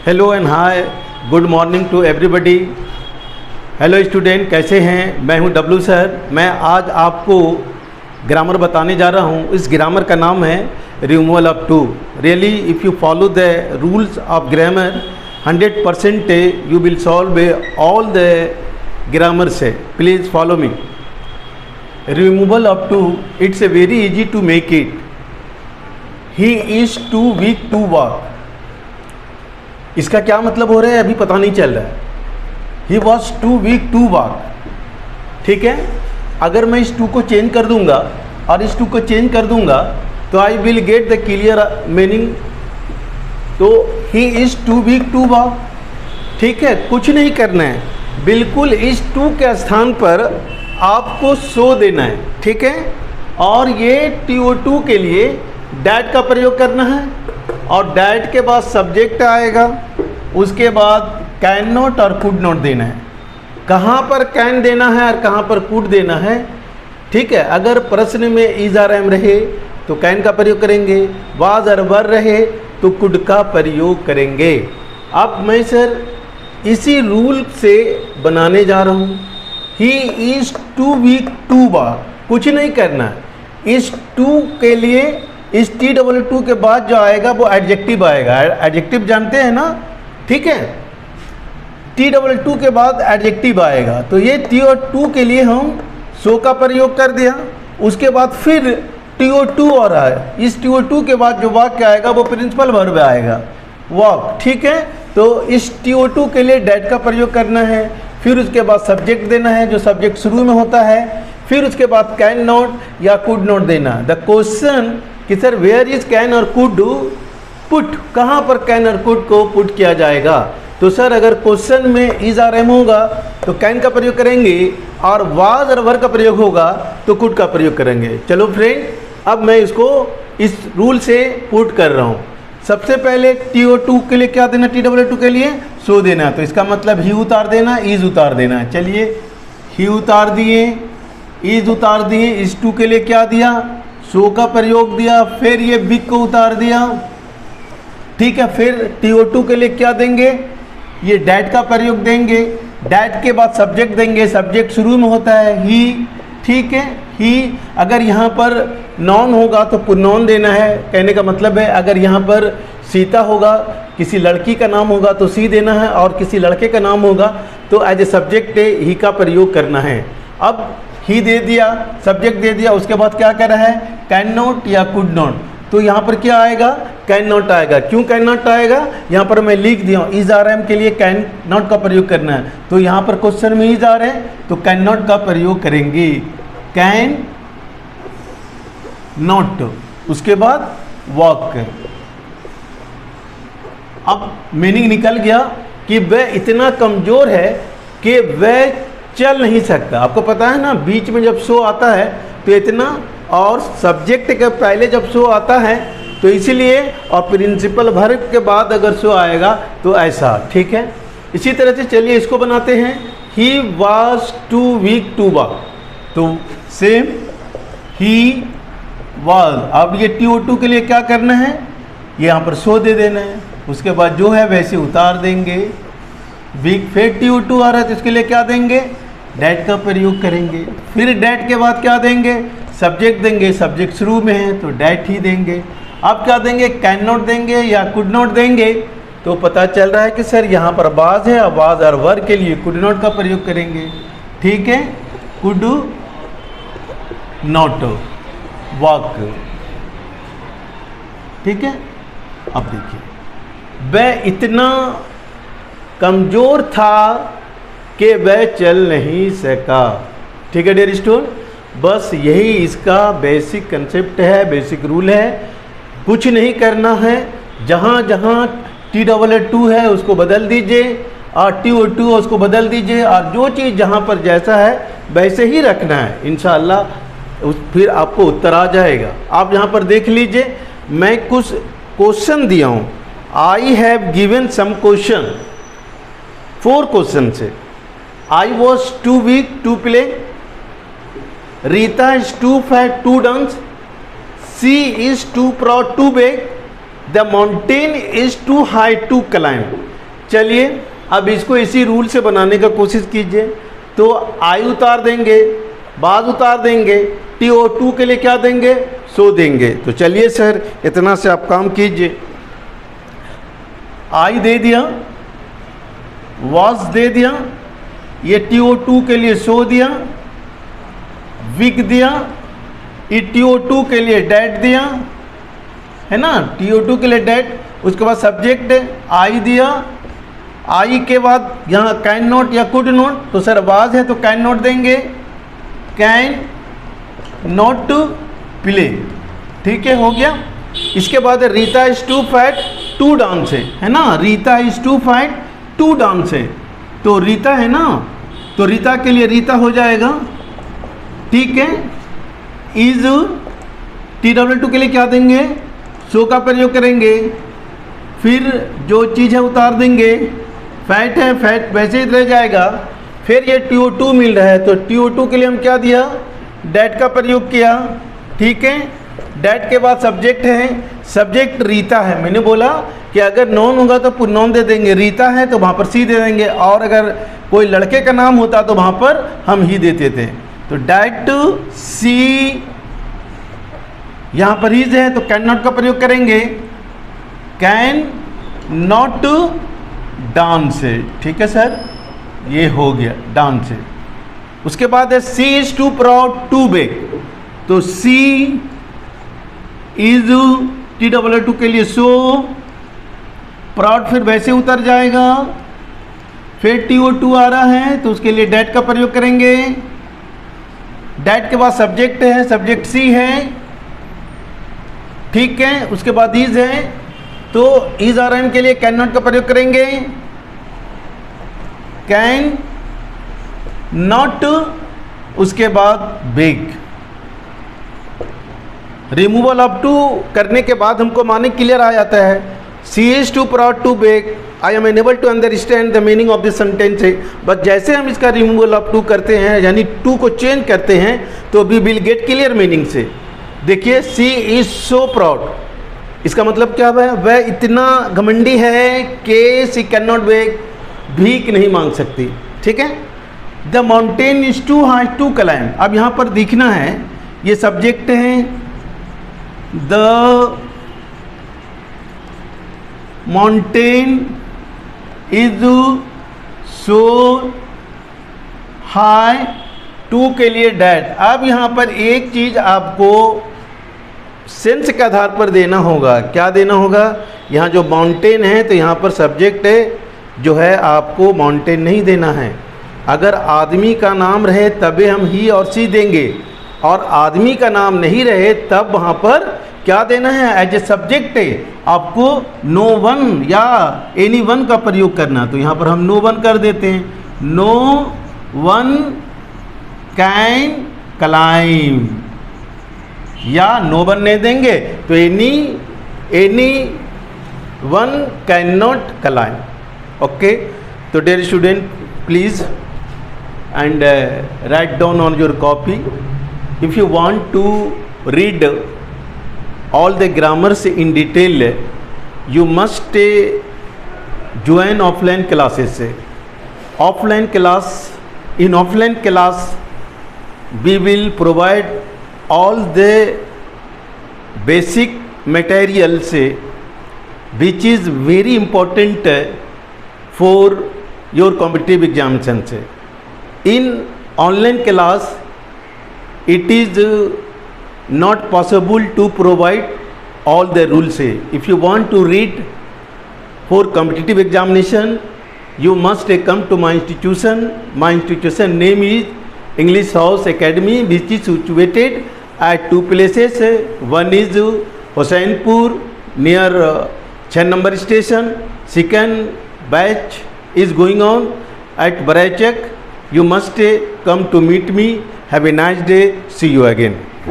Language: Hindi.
Hello and hi, good morning to everybody. Hello student, कैसे हैं? मैं हूं डब्लू सर। मैं आज आपको ग्रामर बताने जा रहा हूं। इस ग्रामर का नाम है removal of too. Really if you follow the rules of grammar 100% you will solve all the grammar से। Please follow me. Removal of too, it's a very easy to make it. He is too weak to walk. इसका क्या मतलब हो रहा है अभी पता नहीं चल रहा है। He was too weak to walk. ठीक है, अगर मैं इस टू को चेंज कर दूंगा और इस टू को चेंज कर दूंगा तो I will get the clear meaning. तो he is too weak to walk. ठीक है, कुछ नहीं करना है, बिल्कुल इस टू के स्थान पर आपको सो देना है। ठीक है, और ये TO2 के लिए डैट का प्रयोग करना है और डैट के बाद सब्जेक्ट आएगा, उसके बाद कैन नॉट और कुड नॉट देना है। कहाँ पर कैन देना है और कहाँ पर कुड देना है। ठीक है, अगर प्रश्न में इज आर एम रहे तो कैन का प्रयोग करेंगे, वाज और वर रहे तो कुड का प्रयोग करेंगे। अब मैं सर इसी रूल से बनाने जा रहा हूँ। He is too weak to walk. कुछ नहीं करना है। इस टू के लिए इस TOO के बाद जो आएगा वो एडजेक्टिव आएगा। एडजेक्टिव जानते हैं ना? ठीक है, TOO के बाद एडजेक्टिव आएगा। तो ये TO2 के लिए हम सो का प्रयोग कर दिया। उसके बाद फिर TO2 और आया। इस TO2 के बाद जो वाक्य आएगा वो प्रिंसिपल वर्ब आएगा, वॉक। ठीक है, तो इस TO2 के लिए डैट का प्रयोग करना है। फिर उसके बाद सब्जेक्ट देना है, जो सब्जेक्ट शुरू में होता है। फिर उसके बाद कैन नॉट या कुड नॉट देना। द क्वेश्चन कि सर वेयर इज कैन और कुड पुट, कहाँ पर कैन और कुड को पुट किया जाएगा। तो सर अगर क्वेश्चन में इज आर एम होगा तो कैन का प्रयोग करेंगे और वाज और वर का प्रयोग होगा तो कुड का प्रयोग करेंगे। चलो फ्रेंड, अब मैं इसको इस रूल से पुट कर रहा हूँ। सबसे पहले TO2 के लिए क्या देना? TOO के लिए सो देना। तो इसका मतलब ही उतार देना, इज उतार देना। चलिए, ही उतार दिए, इज उतार दिए। इस टू के लिए क्या दिया? सो का प्रयोग दिया। फिर ये बिग को उतार दिया। ठीक है, फिर TO2 के लिए क्या देंगे? ये डैट का प्रयोग देंगे। डैट के बाद सब्जेक्ट देंगे। सब्जेक्ट शुरू में होता है ही। ठीक है, ही अगर यहाँ पर नॉन होगा तो प्रोनाउन देना है। कहने का मतलब है अगर यहाँ पर सीता होगा, किसी लड़की का नाम होगा तो सी देना है, और किसी लड़के का नाम होगा तो एज ए सब्जेक्ट ही का प्रयोग करना है। अब ही दे दिया, सब्जेक्ट दे दिया, उसके बाद क्या कर रहा है? कैन नॉट या कुड नॉट। तो यहाँ पर क्या आएगा? कैन नॉट आएगा। क्यों कैन नॉट आएगा? यहाँ पर मैं लिख दिया हूँ इज आर एम के लिए कैन नॉट का प्रयोग करना है। तो यहाँ पर क्वेश्चन में इज आ रहे हैं तो कैन नॉट का प्रयोग करेंगे। कैन नॉट, उसके बाद वॉक। अब मीनिंग निकल गया कि वह इतना कमजोर है कि वह चल नहीं सकता। आपको पता है ना, बीच में जब सो आता है तो इतना, और सब्जेक्ट के पहले जब सो आता है तो इसीलिए, और प्रिंसिपल वर्ब के बाद अगर सो आएगा तो ऐसा। ठीक है, इसी तरह से चलिए इसको बनाते हैं। He was too weak to walk. तो सेम ही वॉज। अब ये TO2 के लिए क्या करना है? ये यहाँ पर सो दे देना है। उसके बाद जो है वैसे उतार देंगे। वीक, फिर TO2 आ रहा है तो इसके लिए क्या देंगे? डैट का प्रयोग करेंगे। फिर डैट के बाद क्या देंगे? सब्जेक्ट देंगे। सब्जेक्ट शुरू में है तो डैट ही देंगे। अब क्या देंगे? कैन नॉट देंगे या कुड नॉट देंगे। तो पता चल रहा है कि सर यहाँ पर वाज है, अब वाज और वर के लिए कुड नॉट का प्रयोग करेंगे। ठीक है, कुड नॉट वॉक। ठीक है, अब देखिए, वह इतना कमजोर था कि वह चल नहीं सका। ठीक है डियर स्टूडेंट, बस यही इसका बेसिक कंसेप्ट है, बेसिक रूल है। कुछ नहीं करना है। जहाँ जहाँ TOO है उसको बदल दीजिए और TO2 उसको बदल दीजिए, और जो चीज़ जहाँ पर जैसा है वैसे ही रखना है। इंशाअल्लाह फिर आपको उत्तर आ जाएगा। आप यहाँ पर देख लीजिए, मैं कुछ क्वेश्चन दिया हूँ। I have given some question, 4 question से। I was too weak to play, Rita is too fat to dance, she is too proud to beg, the mountain is too high to climb. चलिए अब इसको इसी रूल से बनाने का कोशिश कीजिए। तो आई उतार देंगे, बाद उतार देंगे, TO2 के लिए क्या देंगे, सो देंगे। तो चलिए सर इतना से आप काम कीजिए। आई दे दिया, वॉज दे दिया, ये TO2 के लिए सो दिया, विक दिया, ये TO2 के लिए डेट दिया, है ना, TO2 के लिए डेट। उसके बाद सब्जेक्ट आई दिया, आई के बाद यहाँ कैन नॉट या कुड नॉट, तो सर वाज है तो कैन नॉट देंगे, कैन नॉट प्ले, ठीक है, हो गया। इसके बाद Rita is too fat to dance है ना, Rita is too fat to dance है, तो रीता है ना, तो रीता के लिए रीता हो जाएगा, ठीक है। इज TW2 के लिए क्या देंगे, सो का प्रयोग करेंगे, फिर जो चीज़ है उतार देंगे, फैट है फैट वैसे ही रह जाएगा। फिर ये TO2 मिल रहा है, तो TO2 के लिए हम क्या दिया, डेट का प्रयोग किया, ठीक है। डेट के बाद सब्जेक्ट है, सब्जेक्ट रीता है। मैंने बोला कि अगर नॉन होगा तो प्रोनाउन दे देंगे, रीता है तो वहाँ पर सी दे देंगे, और अगर कोई लड़के का नाम होता तो वहाँ पर हम ही देते थे। तो डेट सी, यहाँ पर इज है तो कैन नॉट का प्रयोग करेंगे, कैन नॉट डांस है, ठीक है सर, ये हो गया डांस है। उसके बाद है she is too proud to beg, तो सी इज TW2 के लिए सो, प्राउड फिर वैसे उतर जाएगा, फिर TO2 आ रहा है तो उसके लिए डेट का प्रयोग करेंगे, डेट के बाद सब्जेक्ट है, सब्जेक्ट सी है, ठीक है। उसके बाद इज है तो इज RN के लिए कैन नॉट का प्रयोग करेंगे, कैन नॉट, उसके बाद बेक। रिमूवल ऑफ टू करने के बाद हमको माने क्लियर आ जाता है, she is too proud to beg, I am unable to understand the meaning of this sentence है। बस जैसे हम इसका रिमूवल ऑफ टू करते हैं, यानी टू को चेंज करते हैं, तो we will get clear meaning से। देखिए सी इज सो प्राउड, इसका मतलब क्या है, वह इतना घमंडी है कि सी कैन नॉट बेक, भीख नहीं मांग सकती, ठीक है। The mountain is too high to climb, अब यहाँ पर दिखना है, ये सब्जेक्ट है, the mountain is so high, to के लिए डेट। अब यहाँ पर एक चीज़ आपको सेंस के आधार पर देना होगा, क्या देना होगा, यहाँ जो माउंटेन है तो यहाँ पर सब्जेक्ट है जो है आपको माउंटेन नहीं देना है। अगर आदमी का नाम रहे तभी हम ही और सी देंगे, और आदमी का नाम नहीं रहे तब वहाँ पर क्या देना है, एज ए सब्जेक्ट है आपको नो वन या एनी वन का प्रयोग करना। तो यहाँ पर हम नो वन कर देते हैं, नो वन कैन क्लाइम, या नो वन नहीं देंगे तो anyone can not claim, okay. तो dear student please and write down on your copy. If you want to read all the grammars in detail, you must join offline classes. Offline class, in offline class we will provide all the basic materials which is very important for your competitive examinations. In online class it is not possible to provide all the rules. If you want to read for competitive examination, you must come to my institution. My institution name is English House Academy, which is situated at two places. One is Husainpur near 6 number station. Second batch is going on at Barachak. You must come to meet me. Have a nice day. See you again.